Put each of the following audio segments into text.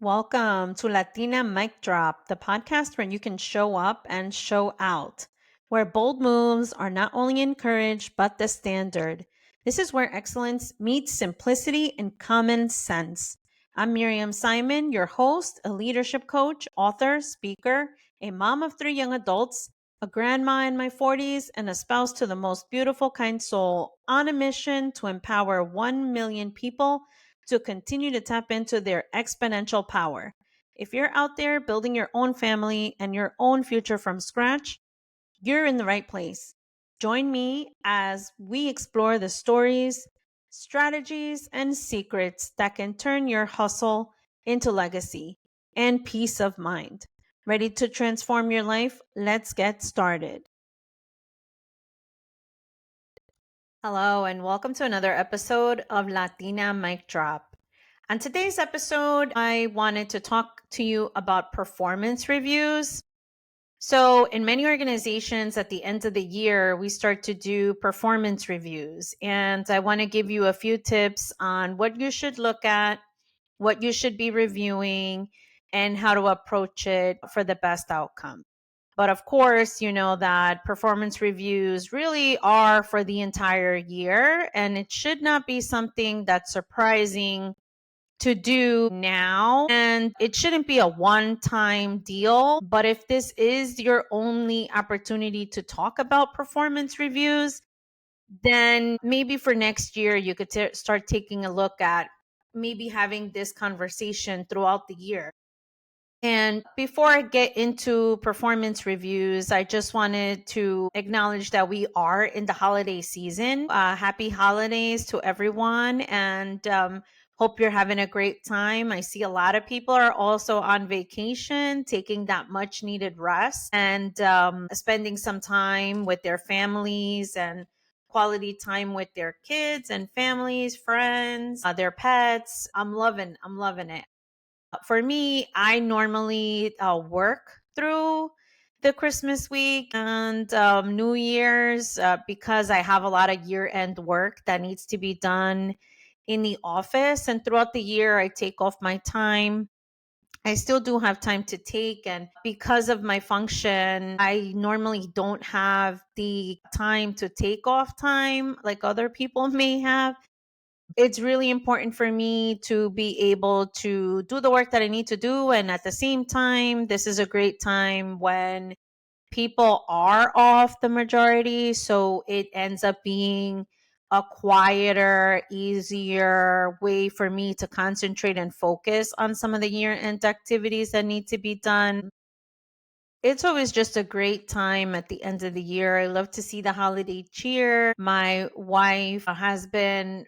Welcome to Latina Mic Drop, the podcast where you can show up and show out, where bold moves are not only encouraged, but the standard. This is where excellence meets simplicity and common sense. I'm Miriam Simon, your host, a leadership coach, author, speaker, a mom of three young adults, a grandma in my 40s, and a spouse to the most beautiful, kind soul, on a mission to empower 1 million people to continue to tap into their exponential power. If you're out there building your own family and your own future from scratch, you're in the right place. Join me as we explore the stories, strategies, and secrets that can turn your hustle into legacy and peace of mind. Ready to transform your life? Let's get started. Hello, and welcome to another episode of Latina Mic Drop. On today's episode, I wanted to talk to you about performance reviews. So, in many organizations, at the end of the year, we start to do performance reviews. And I want to give you a few tips on what you should look at, what you should be reviewing, and how to approach it for the best outcome. But of course, you know that performance reviews really are for the entire year, and it should not be something that's surprising to do now. And it shouldn't be a one time deal. But if this is your only opportunity to talk about performance reviews, then maybe for next year, you could start taking a look at maybe having this conversation throughout the year. And before I get into performance reviews, I just wanted to acknowledge that we are in the holiday season. Happy holidays to everyone, and hope you're having a great time. I see a lot of people are also on vacation, taking that much needed rest and spending some time with their families and quality time with their kids and families, friends, their pets. I'm loving it. For me, I normally work through the Christmas week and New Year's because I have a lot of year end work that needs to be done in the office. And throughout the year, I take off my time. I still do have time to take. And because of my function, I normally don't have the time to take off time like other people may have. It's really important for me to be able to do the work that I need to do. And at the same time, this is a great time when people are off the majority. So it ends up being a quieter, easier way for me to concentrate and focus on some of the year end activities that need to be done. It's always just a great time at the end of the year. I love to see the holiday cheer. My wife has been,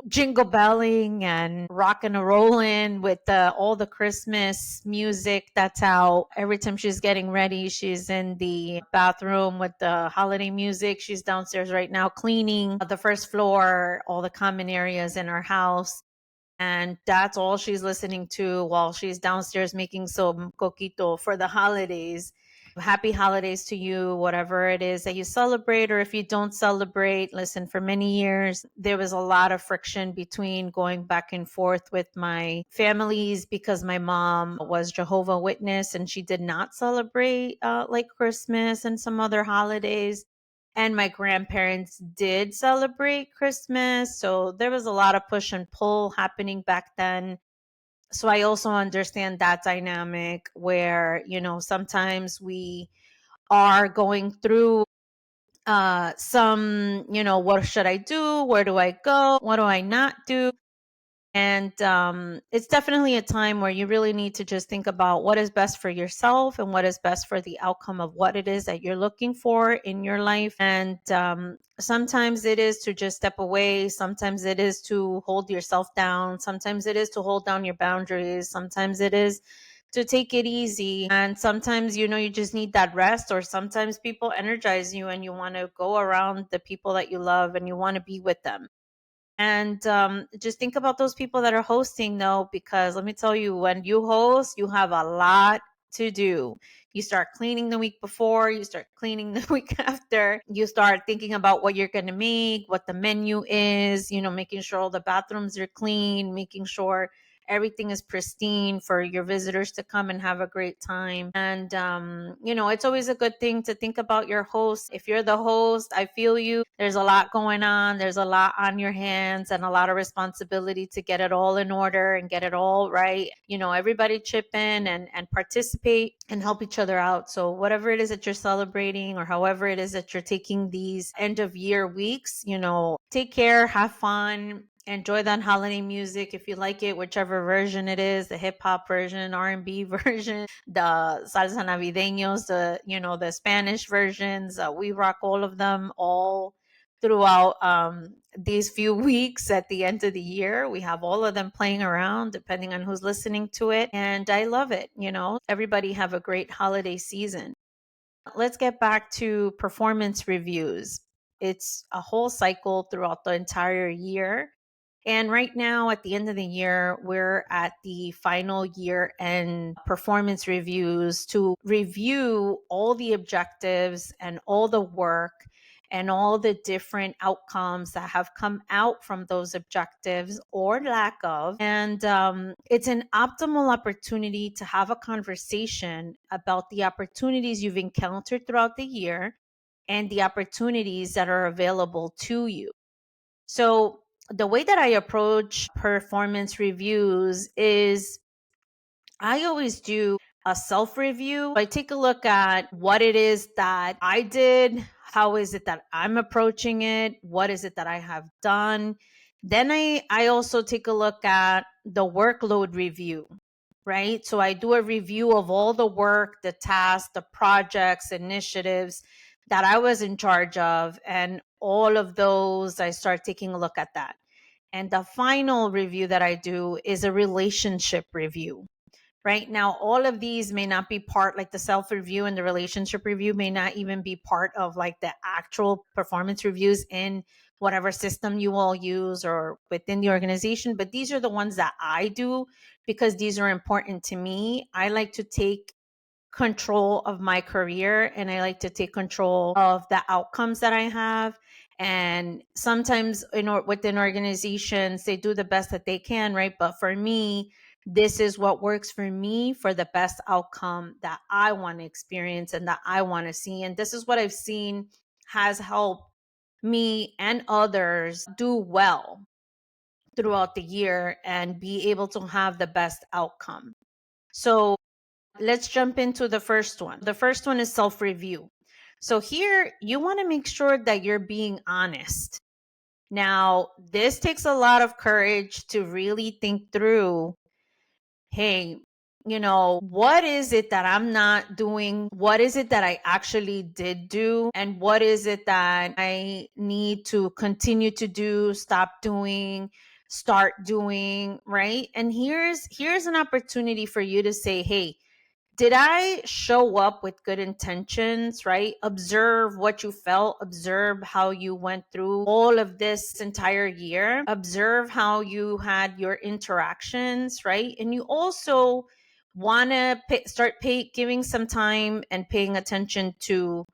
jingle belling and rocking and rolling with all the Christmas music that's out. Every time she's getting ready, she's in the bathroom with the holiday music. She's downstairs right now cleaning the first floor, all the common areas in our house. And that's all she's listening to while she's downstairs making some coquito for the holidays. Happy holidays to you, whatever it is that you celebrate, or if you don't celebrate. Listen, for many years, there was a lot of friction between going back and forth with my families because my mom was Jehovah Witness and she did not celebrate like Christmas and some other holidays. And my grandparents did celebrate Christmas. So there was a lot of push and pull happening back then. So I also understand that dynamic where, sometimes we are going through some, what should I do? Where do I go? What do I not do? And it's definitely a time where you really need to just think about what is best for yourself and what is best for the outcome of what it is that you're looking for in your life. And sometimes it is to just step away. Sometimes it is to hold yourself down. Sometimes it is to hold down your boundaries. Sometimes it is to take it easy. And sometimes, you just need that rest, or sometimes people energize you and you want to go around the people that you love and you want to be with them. And just think about those people that are hosting, though, because let me tell you, when you host, you have a lot to do. You start cleaning the week before, you start cleaning the week after, you start thinking about what you're going to make, what the menu is, making sure all the bathrooms are clean, making sure everything is pristine for your visitors to come and have a great time. And it's always a good thing to think about your host. If you're the host, I feel you. There's a lot going on, there's a lot on your hands, and a lot of responsibility to get it all in order and get it all right. Everybody chip in and participate and help each other out. So whatever it is that you're celebrating, or however it is that you're taking these end of year weeks, take care, have fun, enjoy that holiday music if you like it, whichever version it is, the hip hop version, R&B version, the salsa navideños, the Spanish versions. We rock all of them all throughout these few weeks at the end of the year. We have all of them playing around depending on who's listening to it. And I love it. Everybody have a great holiday season. Let's get back to performance reviews. It's a whole cycle throughout the entire year. And right now, at the end of the year, we're at the final year end performance reviews to review all the objectives and all the work and all the different outcomes that have come out from those objectives or lack of. And it's an optimal opportunity to have a conversation about the opportunities you've encountered throughout the year and the opportunities that are available to you. So, the way that I approach performance reviews is I always do a self review. I take a look at what it is that I did, how is it that I'm approaching it, what is it that I have done. Then I also take a look at the workload review, right? So I do a review of all the work, the tasks, the projects, initiatives that I was in charge of. And all of those, I start taking a look at that. And the final review that I do is a relationship review. Right now, all of these may not be part, like the self review and the relationship review may not even be part of like the actual performance reviews in whatever system you all use or within the organization. But these are the ones that I do because these are important to me. I like to take control of my career and I like to take control of the outcomes that I have. And sometimes within organizations, they do the best that they can, right? But for me, this is what works for me for the best outcome that I want to experience and that I want to see. And this is what I've seen has helped me and others do well throughout the year and be able to have the best outcome. So let's jump into the first one. The first one is self review. So here you want to make sure that you're being honest. Now, this takes a lot of courage to really think through, hey, what is it that I'm not doing? What is it that I actually did do? And what is it that I need to continue to do, stop doing, start doing, right? And here's an opportunity for you to say, hey, did I show up with good intentions, right? Observe what you felt, observe how you went through all of this entire year, observe how you had your interactions, right? And you also want to giving some time and paying attention to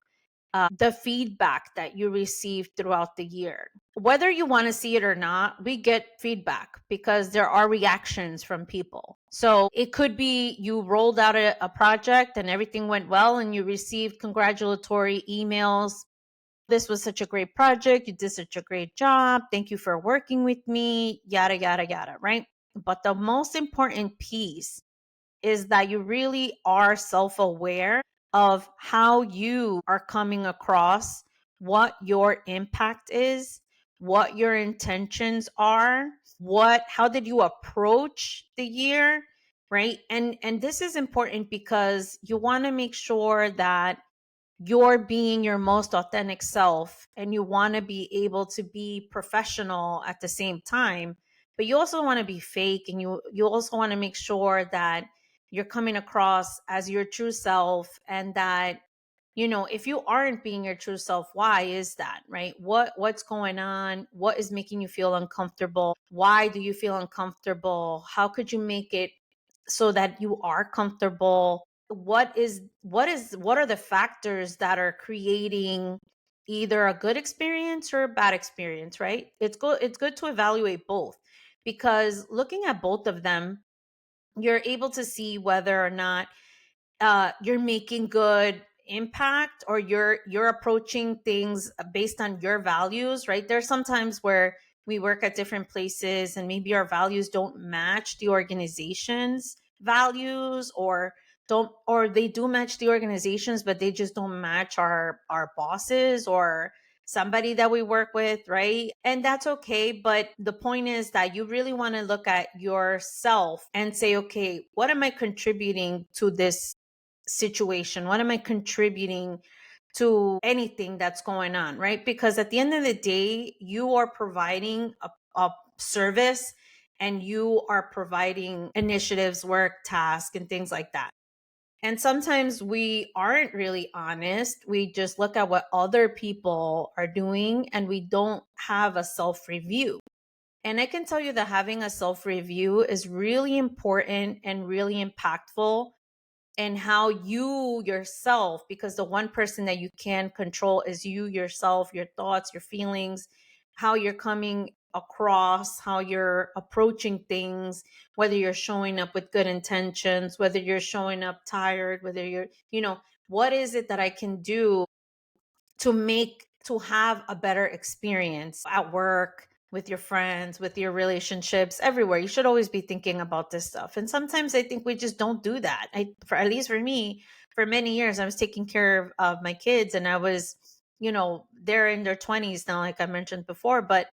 the feedback that you received throughout the year. Whether you want to see it or not, we get feedback because there are reactions from people. So it could be you rolled out a project and everything went well and you received congratulatory emails. This was such a great project. You did such a great job. Thank you for working with me, yada, yada, yada, right? But the most important piece is that you really are self aware of how you are coming across, what your impact is, what your intentions are, how did you approach the year, right? And this is important because you want to make sure that you're being your most authentic self and you want to be able to be professional at the same time, but you also want to be fake, and you also want to make sure that you're coming across as your true self. And that, if you aren't being your true self, why is that, right? What's going on? What is making you feel uncomfortable? Why do you feel uncomfortable? How could you make it so that you are comfortable? What are the factors that are creating either a good experience or a bad experience, right? It's good to evaluate both, because looking at both of them, you're able to see whether or not you're making good impact, or you're approaching things based on your values, right? There's sometimes where we work at different places and maybe our values don't match the organization's values, or don't, or they do match the organizations but they just don't match our bosses or somebody that we work with, right? And that's okay, but the point is that you really want to look at yourself and say, okay, what am I contributing to this situation? What am I contributing to anything that's going on, right? Because at the end of the day, you are providing a service, and you are providing initiatives, work, tasks, and things like that. And sometimes we aren't really honest. We just look at what other people are doing and we don't have a self review. And I can tell you that having a self review is really important and really impactful, and how you yourself, because the one person that you can control is you yourself, your thoughts, your feelings, how you're coming across, how you're approaching things, whether you're showing up with good intentions, whether you're showing up tired, whether you're, what is it that I can do to have a better experience at work, with your friends, with your relationships, everywhere. You should always be thinking about this stuff. And sometimes I think we just don't do that. For at least for me, for many years I was taking care of my kids, and I was, they're in their 20s now, like I mentioned before, but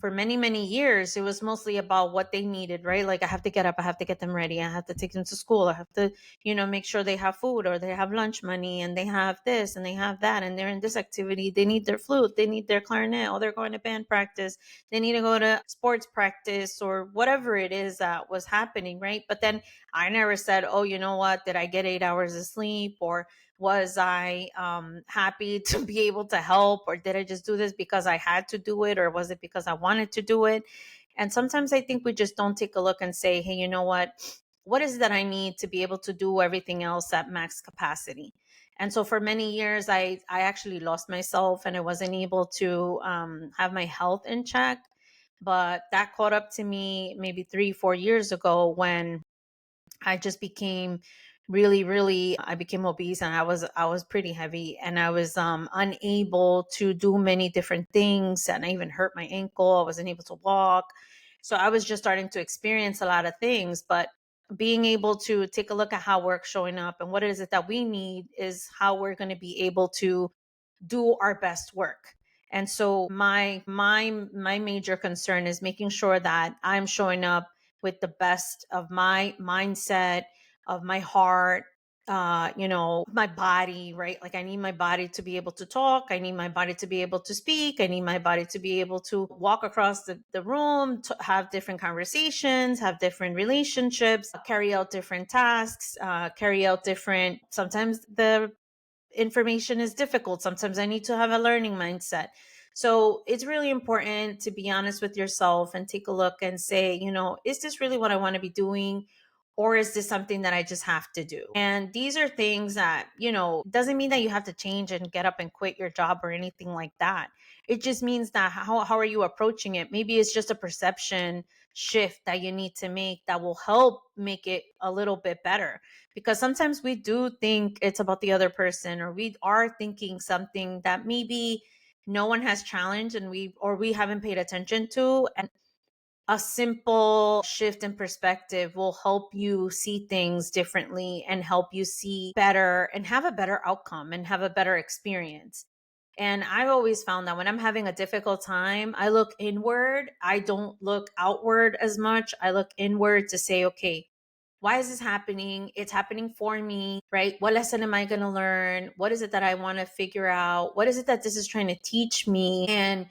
for many many years it was mostly about what they needed, right? Like, I have to get up, I have to get them ready, I have to take them to school, I have to, make sure they have food, or they have lunch money, and they have this and they have that, and they're in this activity, they need their flute, they need their clarinet, or they're going to band practice, they need to go to sports practice, or whatever it is that was happening, right? But then I never said, oh, you know what, did I get 8 hours of sleep, or was I happy to be able to help, or did I just do this because I had to do it, or was it because I wanted to do it? And sometimes I think we just don't take a look and say, hey, you know what is it that I need to be able to do everything else at max capacity? And so for many years, I actually lost myself, and I wasn't able to have my health in check. But that caught up to me maybe 3 4 years ago, when I just became really, really, I became obese, and I was pretty heavy, and I was unable to do many different things, and I even hurt my ankle. I wasn't able to walk. So I was just starting to experience a lot of things, but being able to take a look at how work's showing up and what is it that we need is how we're going to be able to do our best work. And so my major concern is making sure that I'm showing up with the best of my mindset, of my heart, my body, right? Like, I need my body to be able to talk, I need my body to be able to speak, I need my body to be able to walk across the room, to have different conversations, have different relationships, carry out different tasks, carry out different, sometimes the information is difficult. Sometimes I need to have a learning mindset. So it's really important to be honest with yourself and take a look and say, is this really what I want to be doing? Or is this something that I just have to do? And these are things that, doesn't mean that you have to change and get up and quit your job or anything like that. It just means that how are you approaching it? Maybe it's just a perception shift that you need to make that will help make it a little bit better, because sometimes we do think it's about the other person, or we are thinking something that maybe no one has challenged, and we haven't paid attention to. And a simple shift in perspective will help you see things differently and help you see better and have a better outcome and have a better experience. And I've always found that when I'm having a difficult time, I look inward. I don't look outward as much. I look inward to say, okay, why is this happening? It's happening for me, right? What lesson am I going to learn? What is it that I want to figure out? What is it that this is trying to teach me? And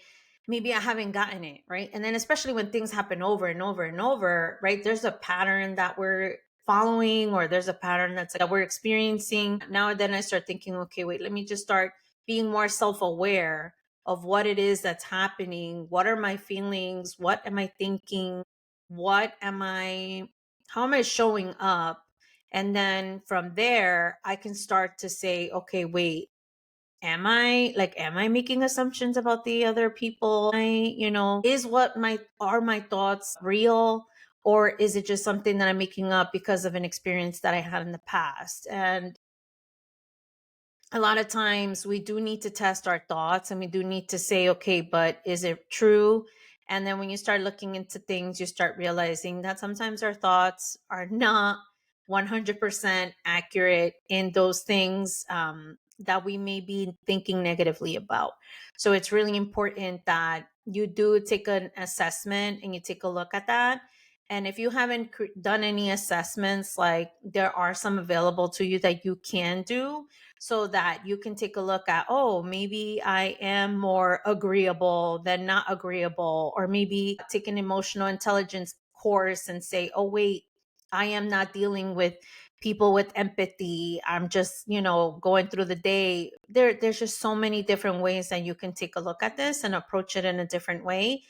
maybe I haven't gotten it, right? And then, especially when things happen over and over and over, right? There's a pattern that we're following, or there's a pattern that we're experiencing. Now and then I start thinking, okay, wait, let me just start being more self aware of what it is that's happening. What are my feelings? What am I thinking? What am I how am I showing up? And then from there, I can start to say, okay, wait, am I making assumptions about the other people? Is what my are my thoughts real, or is it just something that I'm making up because of an experience that I had in the past? And a lot of times we do need to test our thoughts, and we do need to say, okay, but is it true? And then when you start looking into things, you start realizing that sometimes our thoughts are not 100% accurate in those things that we may be thinking negatively about. So it's really important that you do take an assessment and you take a look at that. And if you haven't done any assessments, like, there are some available to you that you can do, so that you can take a look at, oh, maybe I am more agreeable than not agreeable, or maybe take an emotional intelligence course and say, oh, wait, I am not dealing with people with empathy. I'm just, going through the day. There's just so many different ways that you can take a look at this and approach it in a different way.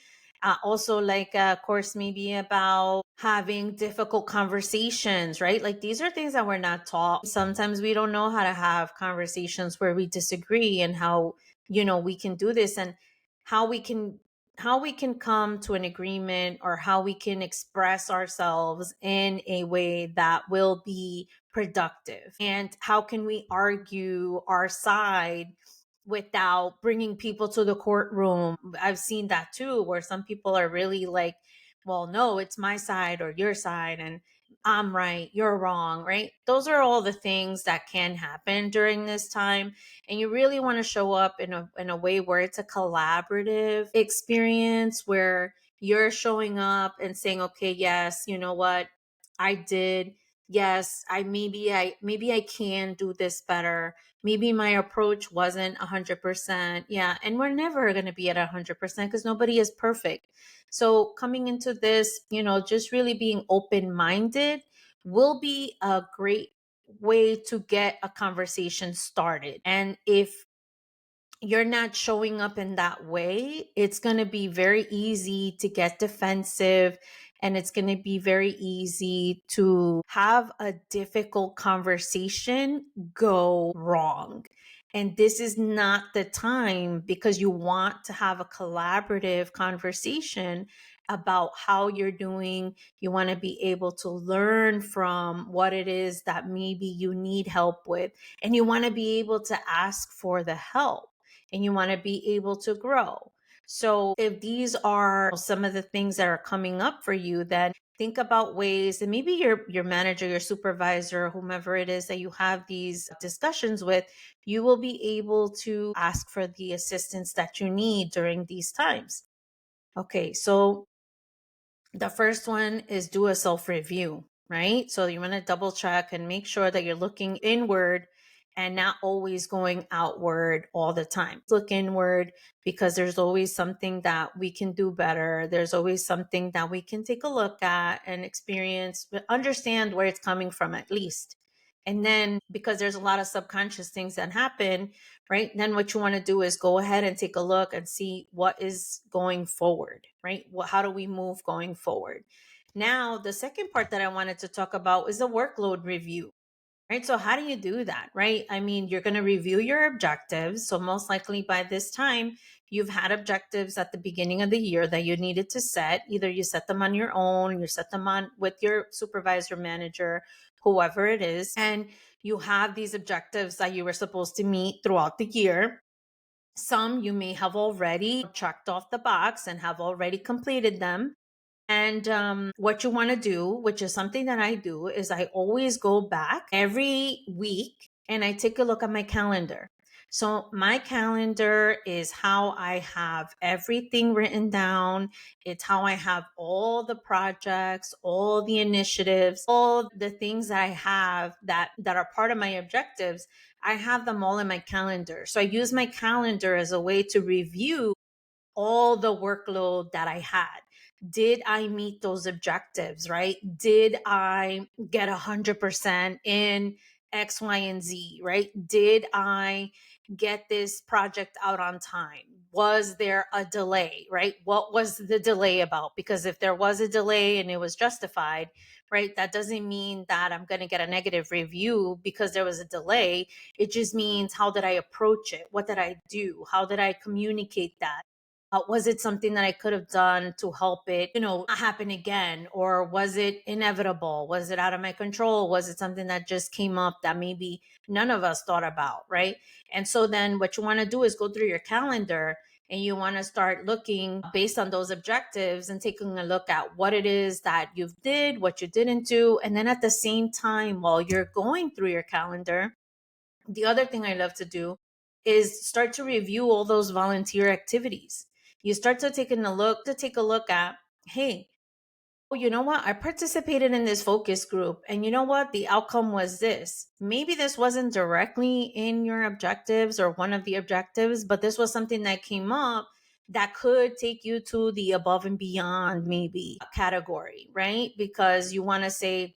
Also, like a course maybe about having difficult conversations, right? Like, these are things that we're not taught. Sometimes we don't know how to have conversations where we disagree, and how, we can do this, and how we can come to an agreement, or how we can express ourselves in a way that will be productive, and how can we argue our side without bringing people to the courtroom. I've seen that too, where some people are really like, well, no, it's my side or your side, and I'm right, you're wrong, right? Those are all the things that can happen during this time. And you really want to show up in a way where it's a collaborative experience, where you're showing up and saying, okay, yes, you know what? I did. Yes, I can do this better. Maybe my approach wasn't 100%. Yeah, and we're never going to be at 100% because nobody is perfect. So coming into this, just really being open minded will be a great way to get a conversation started. And if you're not showing up in that way, it's going to be very easy to get defensive, and it's going to be very easy to have a difficult conversation go wrong. And this is not the time, because you want to have a collaborative conversation about how you're doing. You want to be able to learn from what it is that maybe you need help with, and you want to be able to ask for the help, and you want to be able to grow. So if these are some of the things that are coming up for you, then think about ways, and maybe your manager, your supervisor, whomever it is that you have these discussions with, you will be able to ask for the assistance that you need during these times. Okay, so the first one is do a self review, right? So you want to double check and make sure that you're looking inward and not always going outward all the time. Look inward, because there's always something that we can do better. There's always something that we can take a look at and experience, but understand where it's coming from at least. And then, because there's a lot of subconscious things that happen, right? Then what you want to do is go ahead and take a look and see what is going forward, right? How do we move going forward? Now, the second part that I wanted to talk about is a workload review, right? So how do you do that, right? I mean, you're going to review your objectives. So most likely by this time, you've had objectives at the beginning of the year that you needed to set. Either you set them on your own, you set them on with your supervisor, manager, whoever it is, and you have these objectives that you were supposed to meet throughout the year. Some you may have already checked off the box and have already completed them. And what you want to do, which is something that I do, is I always go back every week and I take a look at my calendar. So my calendar is how I have everything written down. It's how I have all the projects, all the initiatives, all the things that I have that are part of my objectives. I have them all in my calendar. So I use my calendar as a way to review all the workload that I had. Did I meet those objectives, right? Did I get 100% in X, Y, and Z, right? Did I get this project out on time? Was there a delay, right? What was the delay about? Because if there was a delay and it was justified, right? That doesn't mean that I'm going to get a negative review because there was a delay. It just means, how did I approach it? What did I do? How did I communicate that? Was it something that I could have done to help it, not happen again? Or was it inevitable? Was it out of my control? Was it something that just came up that maybe none of us thought about, right? And so then what you want to do is go through your calendar, and you want to start looking based on those objectives and taking a look at what it is that you've did, what you didn't do. And then at the same time, while you're going through your calendar, the other thing I love to do is start to review all those volunteer activities. You start to take a look at, hey, oh, you know what? I participated in this focus group, and you know what? The outcome was this. Maybe this wasn't directly in your objectives or one of the objectives, but this was something that came up that could take you to the above and beyond, maybe category, right? Because you want to say,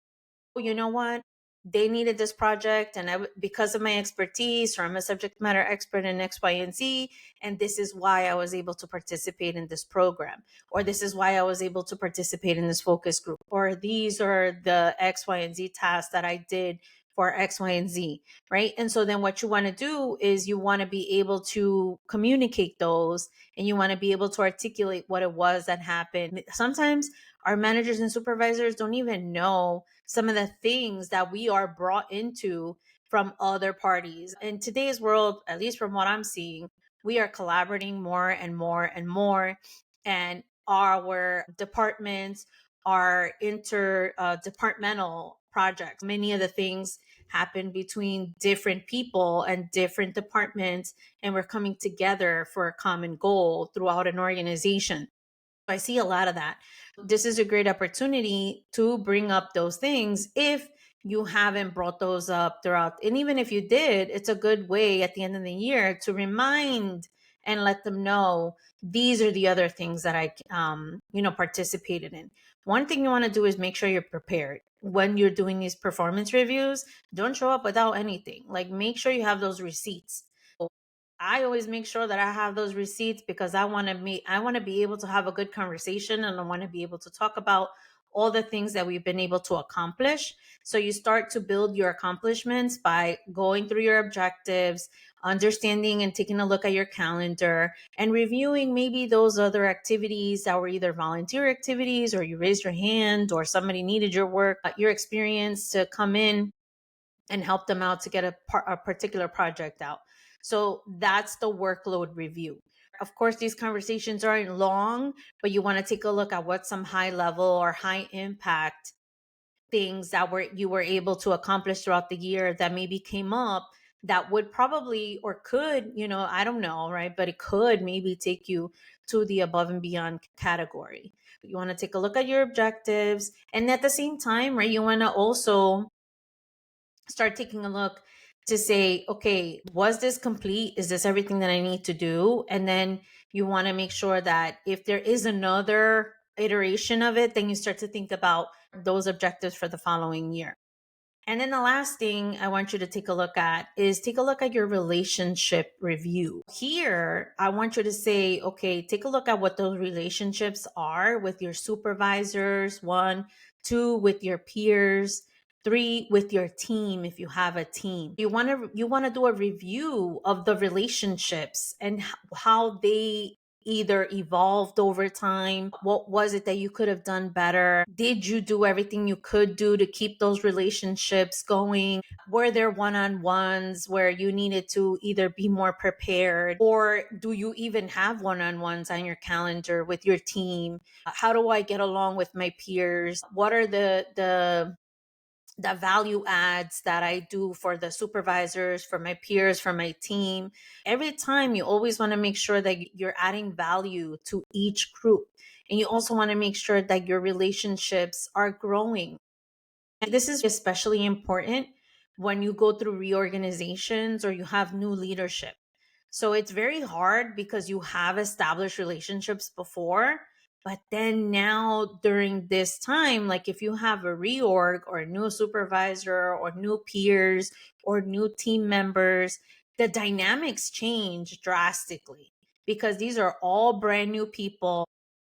oh, you know what? They needed this project, and because of my expertise, or I'm a subject matter expert in X, Y, and Z, and this is why I was able to participate in this program, or this is why I was able to participate in this focus group, or these are the X, Y, and Z tasks that I did for X, Y, and Z, right? And so then what you want to do is you want to be able to communicate those, and you want to be able to articulate what it was that happened. Sometimes our managers and supervisors don't even know some of the things that we are brought into from other parties. In today's world, at least from what I'm seeing, we are collaborating more and more and more. And our departments are interdepartmental projects. Many of the things happen between different people and different departments, and we're coming together for a common goal throughout an organization. I see a lot of that. This is a great opportunity to bring up those things if you haven't brought those up throughout. And even if you did, it's a good way at the end of the year to remind and let them know these are the other things that I, participated in. One thing you want to do is make sure you're prepared when you're doing these performance reviews. Don't show up without anything. Like, make sure you have those receipts. I always make sure that I have those receipts because I want to be able to have a good conversation, and I want to be able to talk about all the things that we've been able to accomplish. So you start to build your accomplishments by going through your objectives, understanding and taking a look at your calendar, and reviewing maybe those other activities that were either volunteer activities, or you raised your hand, or somebody needed your work, your experience to come in and help them out to get a particular project out. So that's the workload review. Of course, these conversations aren't long, but you want to take a look at what some high level or high impact things that you were able to accomplish throughout the year that maybe came up that would probably, or could, I don't know, right? But it could maybe take you to the above and beyond category. You want to take a look at your objectives, and at the same time, right, you want to also start taking a look to say, okay, was this complete? Is this everything that I need to do? And then you want to make sure that if there is another iteration of it, then you start to think about those objectives for the following year. And then the last thing I want you to take a look at is take a look at your relationship review. Here, I want you to say, okay, take a look at what those relationships are with your supervisors, 1, 2, with your peers, 3, with your team if you have a team. You want to do a review of the relationships and how they either evolved over time. What was it that you could have done better? Did you do everything you could do to keep those relationships going? Were there one-on-ones where you needed to either be more prepared, or do you even have one-on-ones on your calendar with your team? How do I get along with my peers? What are the value adds that I do for the supervisors, for my peers, for my team? Every time, you always want to make sure that you're adding value to each group. And you also want to make sure that your relationships are growing. And this is especially important when you go through reorganizations or you have new leadership. So it's very hard because you have established relationships before, but then now during this time, like if you have a reorg or a new supervisor or new peers or new team members, the dynamics change drastically because these are all brand new people.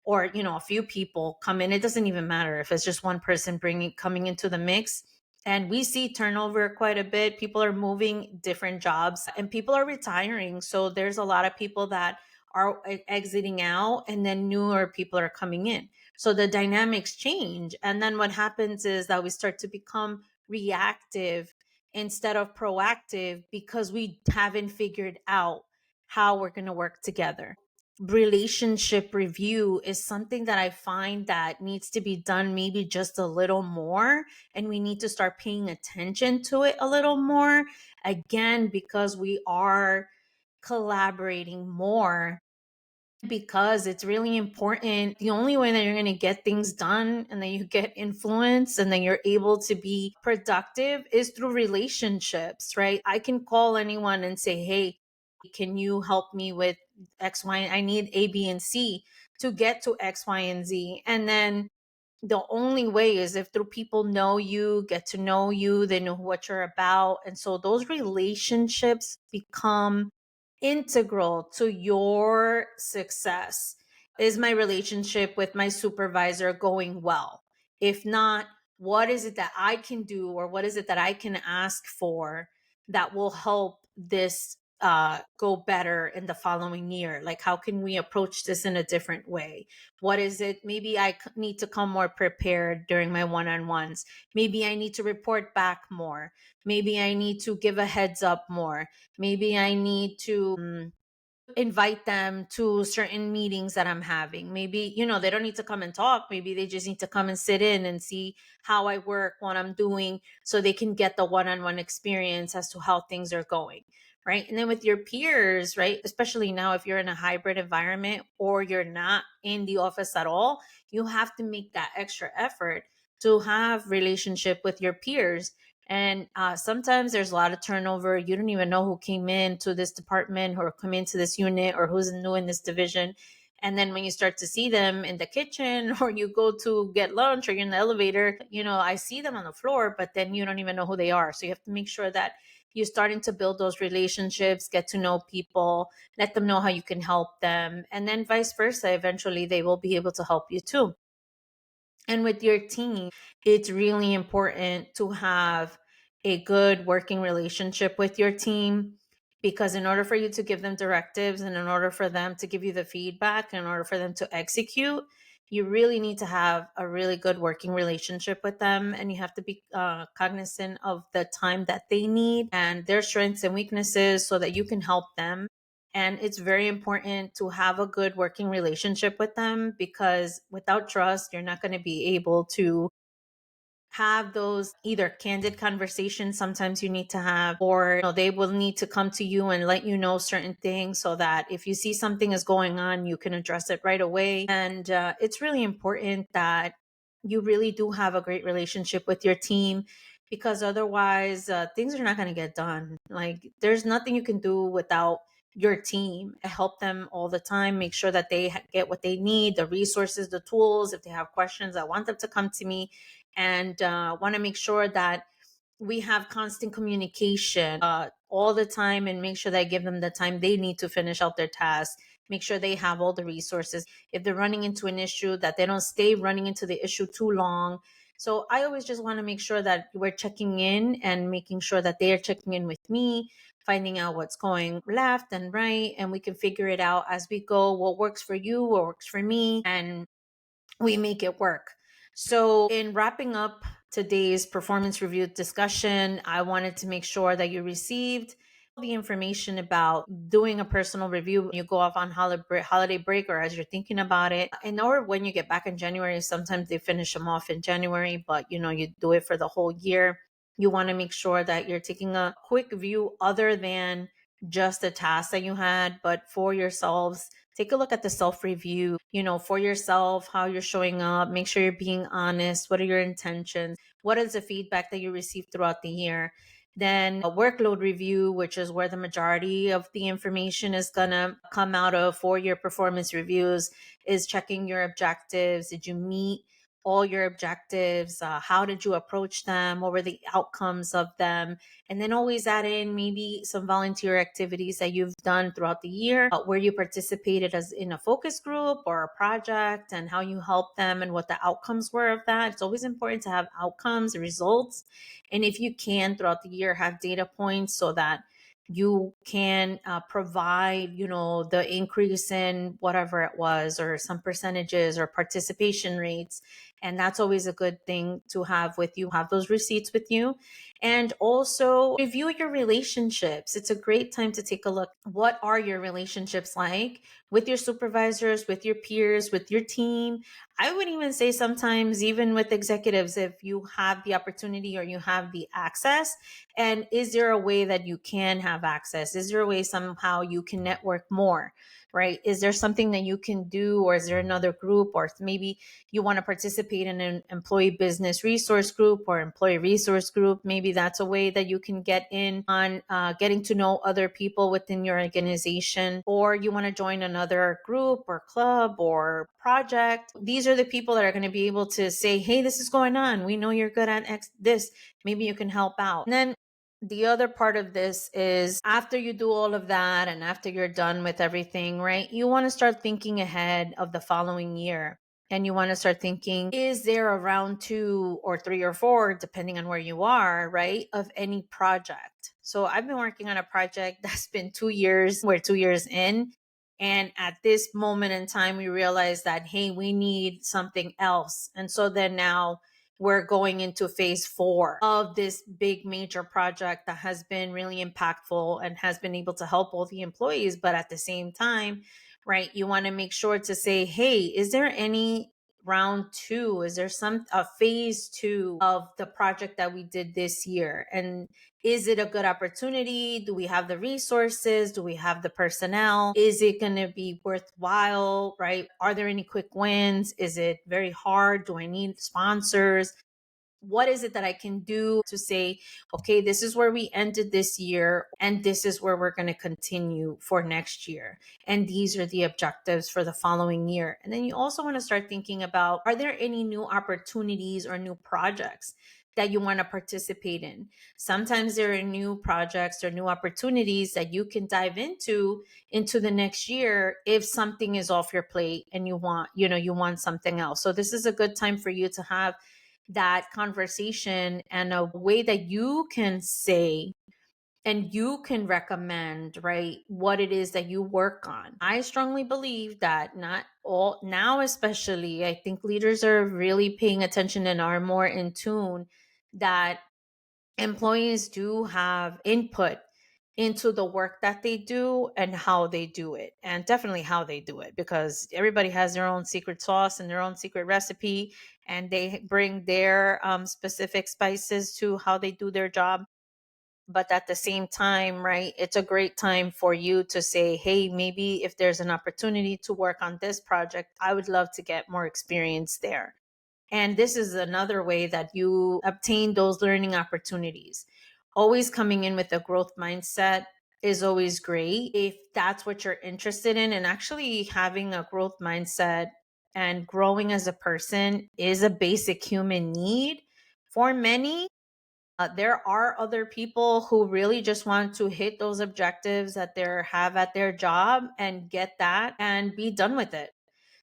or a few people come in, it doesn't even matter if it's just one person bringing coming into the mix, and we see turnover quite a bit. People are moving different jobs and people are retiring, so there's a lot of people that are exiting out, and then newer people are coming in, so the dynamics change. And then what happens is that we start to become reactive instead of proactive because we haven't figured out how we're going to work together. Relationship review is something that I find that needs to be done maybe just a little more, and we need to start paying attention to it a little more, again because we are collaborating more, because it's really important. The only way that you're going to get things done and then you get influence and then you're able to be productive is through relationships, right? I can call anyone and say, hey, can you help me with X, Y? I need A, B, and C to get to X, Y, and Z. And then the only way is if through people know you, get to know you, they know what you're about. And so those relationships become integral to your success. Is my relationship with my supervisor going well? If not, what is it that I can do, or what is it that I can ask for that will help this go better in the following year? Like, how can we approach this in a different way? What is it? Maybe I need to come more prepared during my one on ones. Maybe I need to report back more. Maybe I need to give a heads up more. Maybe I need to invite them to certain meetings that I'm having. Maybe, they don't need to come and talk. Maybe they just need to come and sit in and see how I work, what I'm doing, so they can get the one on one experience as to how things are going. Right. And then with your peers, right, especially now if you're in a hybrid environment or you're not in the office at all, you have to make that extra effort to have relationship with your peers. And sometimes there's a lot of turnover. You don't even know who came into this department or come into this unit or who's new in this division. And then when you start to see them in the kitchen or you go to get lunch or you're in the elevator, I see them on the floor, but then you don't even know who they are. So you have to make sure that you're starting to build those relationships, get to know people, let them know how you can help them. And then vice versa. Eventually, they will be able to help you too. And with your team, it's really important to have a good working relationship with your team, because in order for you to give them directives and in order for them to give you the feedback, in order for them to execute, you really need to have a really good working relationship with them. And you have to be cognizant of the time that they need and their strengths and weaknesses so that you can help them. And it's very important to have a good working relationship with them, because without trust, you're not going to be able to have those either candid conversations sometimes you need to have, or they will need to come to you and let you know certain things so that if you see something is going on, you can address it right away. And it's really important that you really do have a great relationship with your team, because otherwise things are not going to get done. Like, there's nothing you can do without your team. I help them all the time, make sure that they get what they need, the resources, the tools. If they have questions, I want them to come to me, and want to make sure that we have constant communication all the time, and make sure that I give them the time they need to finish out their tasks, make sure they have all the resources. If they're running into an issue, that they don't stay running into the issue too long. So I always just want to make sure that we're checking in and making sure that they are checking in with me, finding out what's going left and right, and we can figure it out as we go, what works for you, what works for me, and we make it work. So, in wrapping up today's performance review discussion, I wanted to make sure that you received the information about doing a personal review when you go off on holiday break, or as you're thinking about it. And or when you get back in January, sometimes they finish them off in January, but you do it for the whole year. You want to make sure that you're taking a quick view other than just the task that you had, but for yourselves. Take a look at the self review, for yourself, how you're showing up. Make sure you're being honest. What are your intentions? What is the feedback that you received throughout the year? Then a workload review, which is where the majority of the information is going to come out of for your performance reviews, is checking your objectives. Did you meet all your objectives. How did you approach them? What were the outcomes of them? And then always add in maybe some volunteer activities that you've done throughout the year, where you participated as in a focus group or a project, and how you helped them and what the outcomes were of that. It's always important to have outcomes, results. And if you can throughout the year, have data points so that you can provide, the increase in whatever it was, or some percentages or participation rates. And that's always a good thing to have with you, have those receipts with you. And also review your relationships. It's a great time to take a look. What are your relationships like with your supervisors, with your peers, with your team? I would even say sometimes even with executives, if you have the opportunity or you have the access. And is there a way that you can have access? Is there a way somehow you can network more? Right? Is there something that you can do, or is there another group, or maybe you want to participate in an employee business resource group or employee resource group? Maybe that's a way that you can get in on getting to know other people within your organization, or you want to join another group or club or project. These are the people that are going to be able to say, hey, this is going on. We know you're good at this. Maybe you can help out. And then the other part of this is, after you do all of that and after you're done with everything, right, you want to start thinking ahead of the following year. And you want to start thinking, is there a round 2 or 3 or 4, depending on where you are, right, of any project? So I've been working on a project that's been 2 years. We're 2 years in. And at this moment in time, we realize that, hey, we need something else. And so then now we're going into phase 4 of this big major project that has been really impactful and has been able to help all the employees. But at the same time, right, you want to make sure to say, hey, is there any round 2? Is there a phase 2 of the project that we did this year? And is it a good opportunity? Do we have the resources? Do we have the personnel? Is it going to be worthwhile, right? Are there any quick wins? Is it very hard? Do I need sponsors? What is it that I can do to say, okay, this is where we ended this year, and this is where we're going to continue for next year. And these are the objectives for the following year. And then you also want to start thinking about, are there any new opportunities or new projects that you want to participate in? Sometimes there are new projects or new opportunities that you can dive into the next year if something is off your plate and you want something else. So this is a good time for you to have that conversation, and a way that you can say and you can recommend, right, what it is that you work on. I strongly believe that not all now, especially, I think leaders are really paying attention and are more in tune that employees do have input into the work that they do and how they do it, and definitely how they do it, because everybody has their own secret sauce and their own secret recipe, and they bring their specific spices to how they do their job. But at the same time, right, it's a great time for you to say, hey, maybe if there's an opportunity to work on this project, I would love to get more experience there. And this is another way that you obtain those learning opportunities. Always coming in with a growth mindset is always great if that's what you're interested in. And actually, having a growth mindset and growing as a person is a basic human need for many. There are other people who really just want to hit those objectives that they have at their job and get that and be done with it.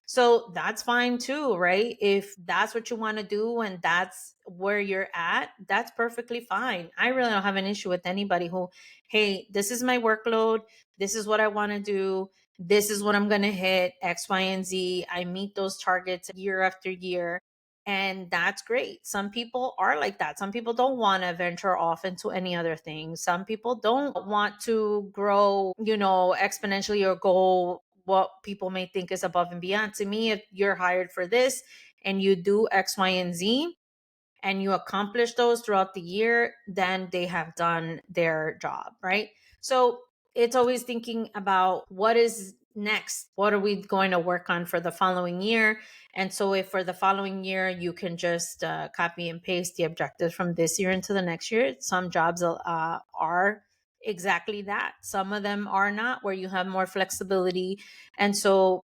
So that's fine too, right? If that's what you want to do and that's where you're at, that's perfectly fine. I really don't have an issue with anybody who, hey, this is my workload. This is what I want to do. This is what I'm going to hit, X, Y, and Z. I meet those targets year after year. And that's great. Some people are like that. Some people don't want to venture off into any other thing. Some people don't want to grow, exponentially, or go what people may think is above and beyond. To me, if you're hired for this and you do X, Y, and Z, and you accomplish those throughout the year, then they have done their job, right? So it's always thinking about what is next. What are we going to work on for the following year? And so if for the following year, you can just copy and paste the objectives from this year into the next year. Some jobs are exactly that. Some of them are not, where you have more flexibility. And so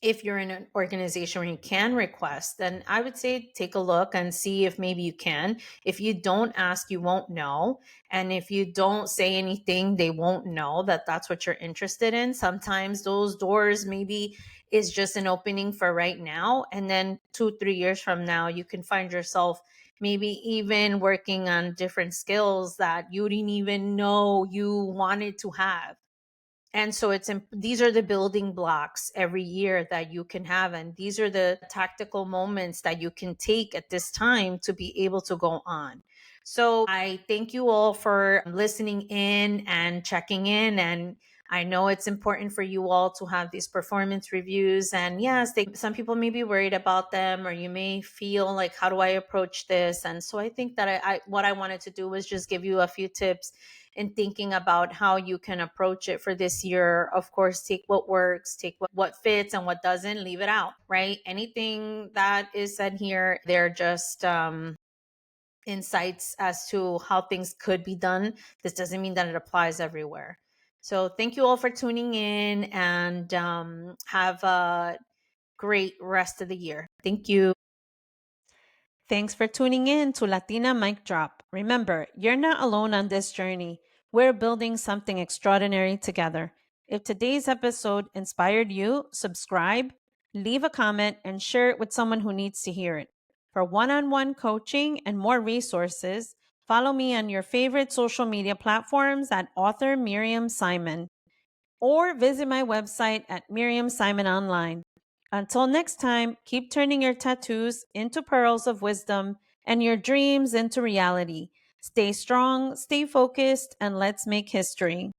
if you're in an organization where you can request, then I would say take a look and see if maybe you can. If you don't ask, you won't know. And if you don't say anything, they won't know that that's what you're interested in. Sometimes those doors maybe is just an opening for right now. And then 2, 3 years from now, you can find yourself maybe even working on different skills that you didn't even know you wanted to have. And so these are the building blocks every year that you can have, and these are the tactical moments that you can take at this time to be able to go on. So I thank you all for listening in and checking in, and I know it's important for you all to have these performance reviews. And yes, some people may be worried about them, or you may feel like, how do I approach this? And so I think that what I wanted to do was just give you a few tips in thinking about how you can approach it for this year. Of course, take what works, take what fits, and what doesn't, leave it out, right? Anything that is said here, they're just insights as to how things could be done. This doesn't mean that it applies everywhere. So thank you all for tuning in, and have a great rest of the year. Thank you. Thanks for tuning in to Latina Mic Drop. Remember, you're not alone on this journey. We're building something extraordinary together. If today's episode inspired you, subscribe, leave a comment, and share it with someone who needs to hear it. For one-on-one coaching and more resources, follow me on your favorite social media platforms at author Miriam Simon, or visit my website at Miriam Simon Online. Until next time, keep turning your tattoos into pearls of wisdom and your dreams into reality. Stay strong, stay focused, and let's make history.